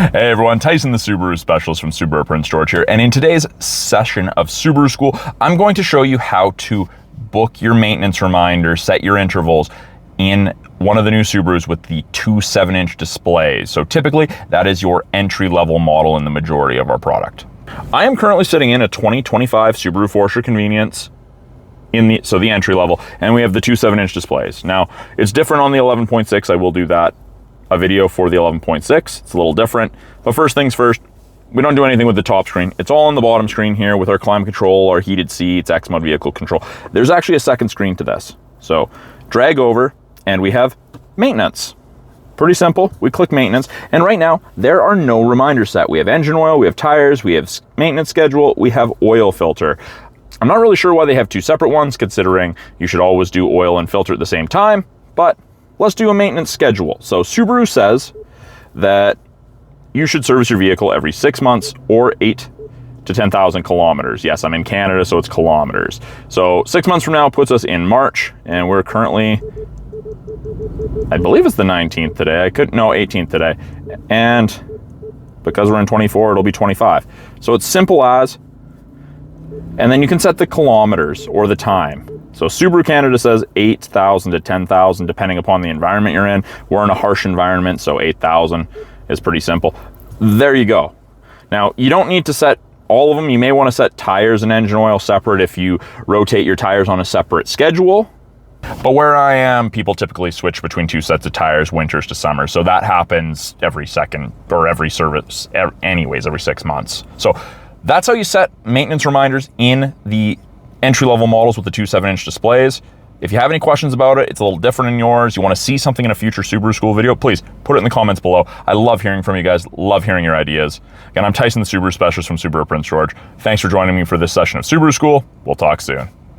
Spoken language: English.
Hey everyone, Tyson the Subaru Specialist from Subaru Prince George here, and in today's session of Subaru School, I'm going to show you how to book your maintenance reminders, set your intervals in one of the new Subarus with the two 7-inch displays. So typically, that is your entry-level model in the majority of our product. I am currently sitting in a 2025 Subaru Forester Convenience in the entry level, and we have the two 7-inch displays. Now, it's different on the 11.6. I will do a video for the 11.6. It's a little different, but first things first, we don't do anything with the top screen. It's all on the bottom screen here with our climate control, our heated seats, X-Mode vehicle control. There's actually a second screen to this. So drag over and we have maintenance. Pretty simple. We click maintenance, and right now there are no reminders set. We have engine oil, we have tires, we have maintenance schedule, we have oil filter. I'm not really sure why they have two separate ones, considering you should always do oil and filter at the same time, but let's do a maintenance schedule. So Subaru says that you should service your vehicle every 6 months or 8 to 10,000 kilometers. Yes, I'm in Canada, so it's kilometers. So 6 months from now puts us in March, and we're currently, I believe it's the 19th today. 18th today. And because we're in 24, it'll be 25. So it's simple as, and then you can set the kilometers or the time. So Subaru Canada says 8,000 to 10,000, depending upon the environment you're in. We're in a harsh environment, so 8,000 is pretty simple. There you go. Now, you don't need to set all of them. You may want to set tires and engine oil separate if you rotate your tires on a separate schedule. But where I am, people typically switch between two sets of tires, winters to summer. So that happens every second or every service, anyways, every 6 months. So that's how you set maintenance reminders in the entry-level models with the two 7-inch displays. If you have any questions about it, it's a little different in yours, you want to see something in a future Subaru School video, please put it in the comments below. I love hearing from you guys, love hearing your ideas. Again, I'm Tyson the Subaru Specialist from Subaru Prince George. Thanks for joining me for this session of Subaru School. We'll talk soon.